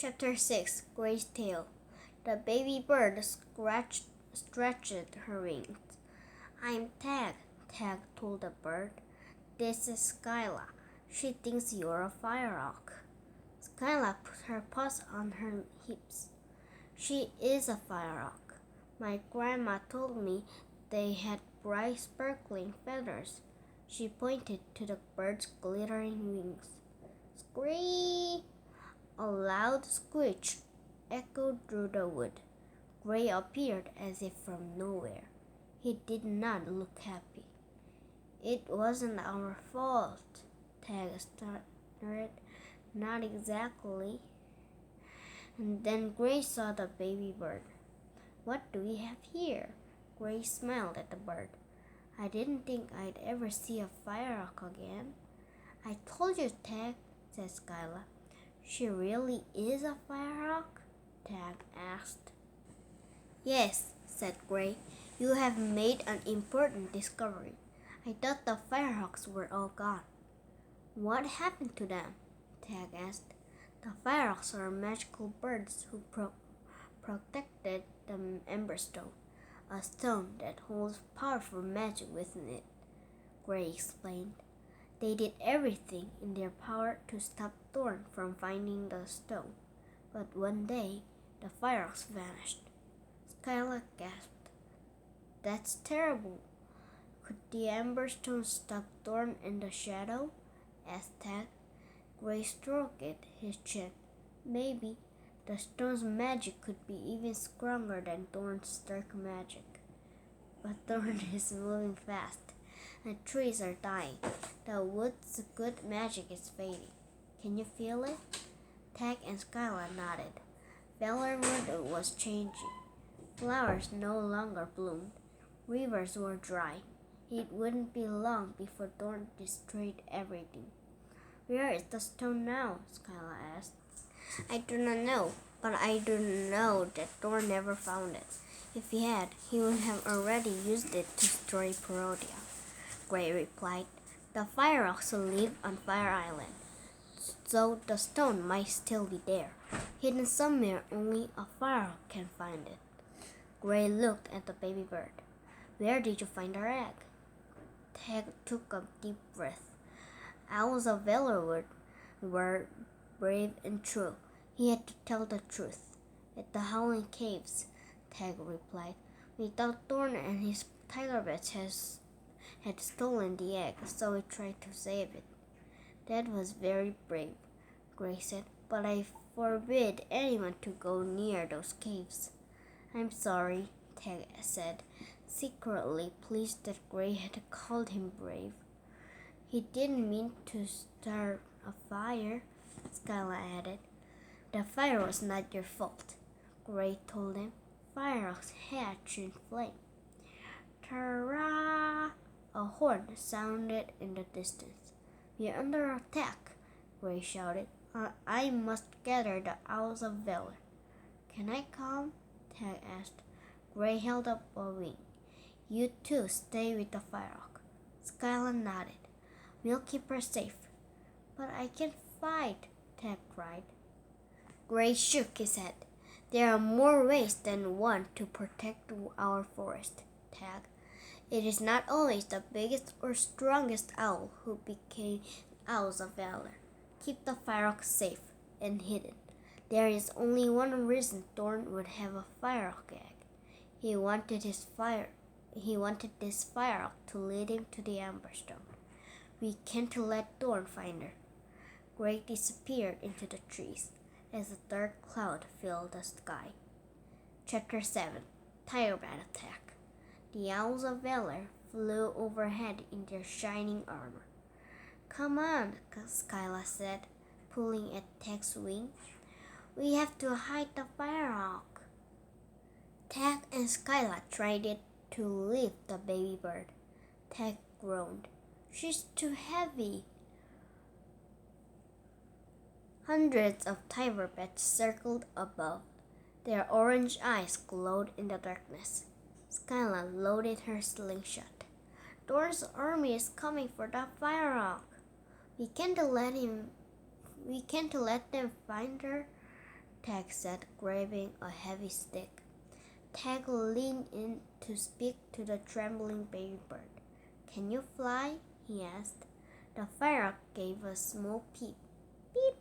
Chapter 6 Gray's Tail. The baby bird stretched her wings. I'm Tag, Tag told the bird. This is Skyla. She thinks you're a firehawk. Skyla put her paws on her hips. She is a firehawk. My grandma told me they had bright sparkling feathers. She pointed to the bird's glittering wings. Screech! A loud screech echoed through the wood. Gray appeared as if from nowhere. He did not look happy. It wasn't our fault, Tag stuttered. Not exactly. And then Gray saw the baby bird. What do we have here? Gray smiled at the bird. I didn't think I'd ever see a firehawk again. I told you, Tag, said Skyla. She really is a firehawk? Tag asked. Yes, said Gray. You have made an important discovery. I thought the firehawks were all gone. What happened to them? Tag asked. The firehawks are magical birds who protected the Ember stone, a stone that holds powerful magic within it. Gray explained. They did everything in their power to stop Thorn from finding the stone, but one day the firehawks vanished. Skyla gasped. That's terrible. Could the Ember stone stop Thorn in the shadow? Asked Tag. Gray stroked his chin. Maybe. The stone's magic could be even stronger than Thorn's dark magic. But Thorn is moving fast. The trees are dying. The wood's good magic is fading. Can you feel it? Tag and Skyla nodded. Valorwood was changing. Flowers no longer bloomed. Rivers were dry. It wouldn't be long before Thorn destroyed everything. Where is the stone now? Skyla asked. I do not know, but I do know that Thorn never found it. If he had, he would have already used it to destroy Perodia. Gray replied. The firehawks live on Fire Island, so the stone might still be there, hidden somewhere only a firehawk can find it. Gray looked at the baby bird. Where did you find our egg? Tag took a deep breath. Owls of Valorwood were brave and true. He had to tell the truth. At the Howling Caves, Tag replied. We thought Thorn and his tiger bats had stolen the egg, so we tried to save it. That was very brave, Gray said, but I forbid anyone to go near those caves. I'm sorry, Tag said, secretly pleased that Gray had called him brave. He didn't mean to start a fire, Skyla added. The fire was not your fault, Gray told him. Firehawks hatch in flame. Ta-ra! A horn sounded in the distance. We are under attack, Gray shouted. I must gather the Owls of Valor. Can I come? Tag asked. Gray held up a wing. You two stay with the firehawk. Skyla nodded. We'll keep her safe. But I can't fight, Tag cried. Gray shook his head. There are more ways than one to protect our forest, Tag. It is not always the biggest or strongest owl who became Owls of Valor. Keep the firehawk safe and hidden. There is only one reason Thorn would have a firehawk egg. He wanted this firehawk to lead him to the Ember stone. We can't let Thorn find her. Gray disappeared into the trees as a dark cloud filled the sky. Chapter 7 Tiger Bat Attack. The Owls of Valor flew overhead in their shining armor. Come on, Skyla said, pulling at Tag's wing. We have to hide the firehawk. Tag and Skyla tried to lift the baby bird. Tag groaned. She's too heavy. Hundreds of tiger bats circled above. Their orange eyes glowed in the darkness. Skyla loaded her slingshot. Thorn's army is coming for the firehawk. We can't let them find her, Tag said, grabbing a heavy stick. Tag leaned in to speak to the trembling baby bird. Can you fly? He asked. The firehawk gave a small peep. Beep!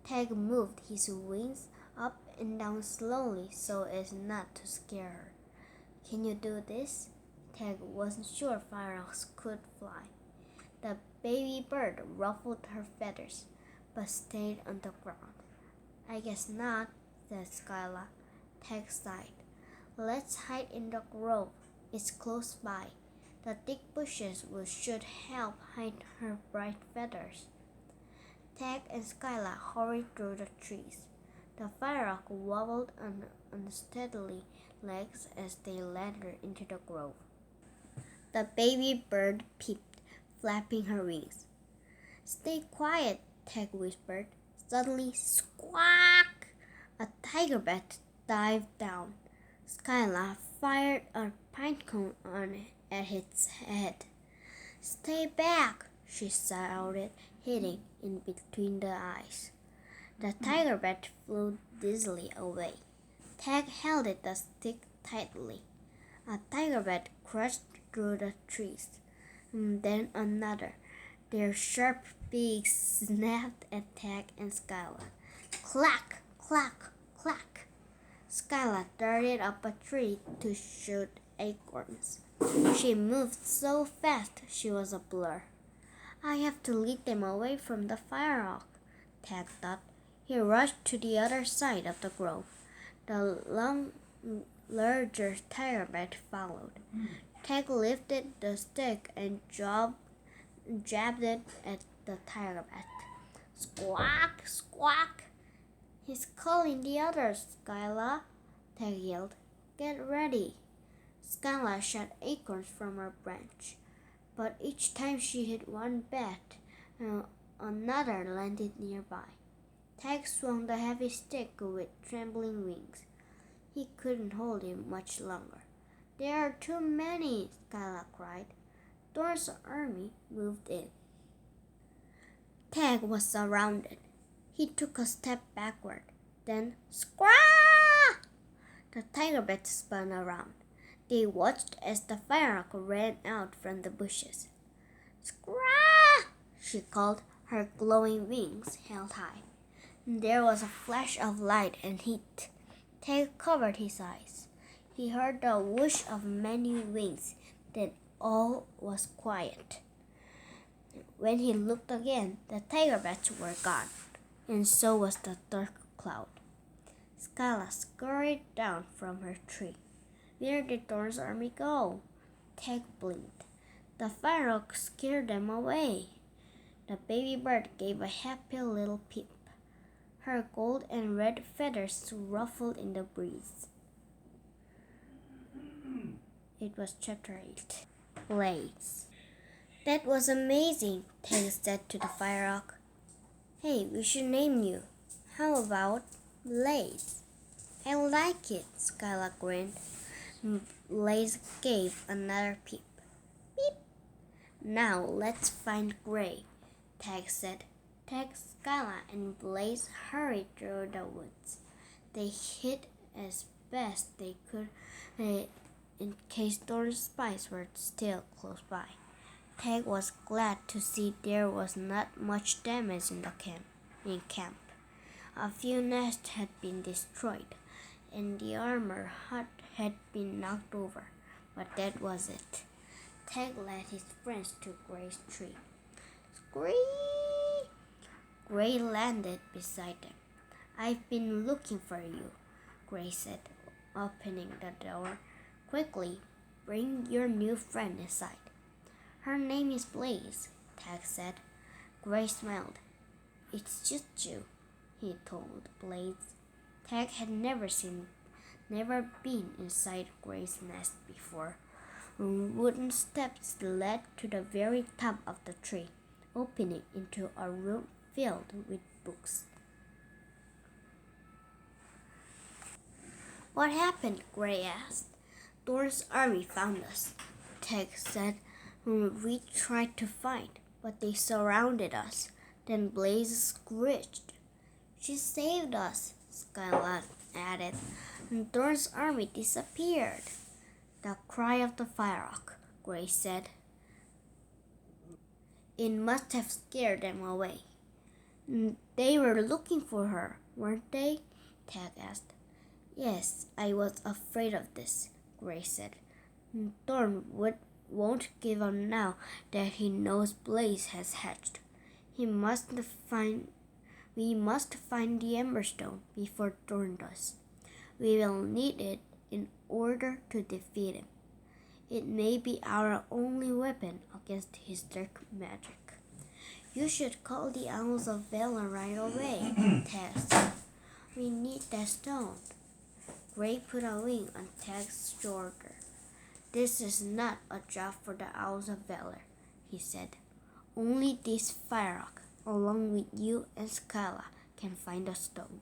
Tag moved his wings up and down slowly so as not to scare her. Can you do this? Tag wasn't sure firehawks could fly. The baby bird ruffled her feathers, but stayed on the ground. I guess not, said Skyla. Tag sighed. Let's hide in the grove. It's close by. The thick bushes should help hide her bright feathers. Tag and Skyla hurried through the trees. The firehawk wobbled on unsteadily legs as they led her into the grove. The baby bird peeped, flapping her wings. Stay quiet, Tag whispered. Suddenly, squawk! A tiger bat dived down. Skyla fired a pine cone at its head. Stay back, she shouted, hitting in between the eyes. The tiger bat flew dizzily away. Tag held the stick tightly. A tiger bat crashed through the trees. Then another. Their sharp beaks snapped at Tag and Skyla. Clack, clack, clack. Skyla darted up a tree to shoot acorns. She moved so fast she was a blur. I have to lead them away from the firehawk, Tag thought. He rushed to the other side of the grove. The larger tiger bat followed. Tag lifted the stick and jabbed it at the tiger bat. Squawk, squawk! He's calling the others, Skyla, Tag yelled. Get ready. Skyla shot acorns from her branch, but each time she hit one bat, another landed nearby. Tag swung the heavy stick with trembling wings. He couldn't hold him much longer. There are too many, Skyla cried. Thor's army moved in. Tag was surrounded. He took a step backward. Then, scrah! The tiger bat spun around. They watched as the firehawk ran out from the bushes. Scrah! She called, her glowing wings held high. There was a flash of light and heat. Tag covered his eyes. He heard the whoosh of many wings. Then all was quiet. When he looked again, the tiger bats were gone, and so was the dark cloud. Skyla scurried down from her tree. Where did Thor's army go? Tag blinked. The firehawk scared them away. The baby bird gave a happy little peep. Her gold and red feathers ruffled in the breeze. It was chapter 8. Blaze. That was amazing, Tag said to the firehawk. Hey, we should name you. How about Blaze? I like it, Skyla grinned. Blaze gave another peep. Beep. Now let's find Gray, Tag said. Tag, Skyla, and Blaze hurried through the woods. They hid as best they could in case Thor's spies were still close by. Tag was glad to see there was not much damage in camp. A few nests had been destroyed, and the armor hut had been knocked over, but that was it. Tag led his friends to Gray's tree. Scream! Gray landed beside them. I've been looking for you, Gray said, opening the door. Quickly, bring your new friend inside. Her name is Blaze, Tag said. Gray smiled. It's just you, he told Blaze. Tag had never been inside Gray's nest before. Wooden steps led to the very top of the tree, opening into a room filled with books. What happened? Gray asked. Thor's army found us, Tag said. We tried to fight, but they surrounded us. Then Blaze screeched. She saved us, Skylar added. And Thorn's army disappeared. The cry of the firehawk, Grace said. It must have scared them away. They were looking for her, weren't they? Tag asked. Yes, I was afraid of this, Grace said. Thorn won't give up now that he knows Blaze has hatched. We must find the Ember Stone before Thorn does. We will need it in order to defeat him. It may be our only weapon against his dark magic. You should call the Owls of Valor right away, Tag said. We need that stone. Gray put a wing on Tag's shoulder. This is not a job for the Owls of Valor, he said. Only this firehawk, along with you and Skyla, can find the stone.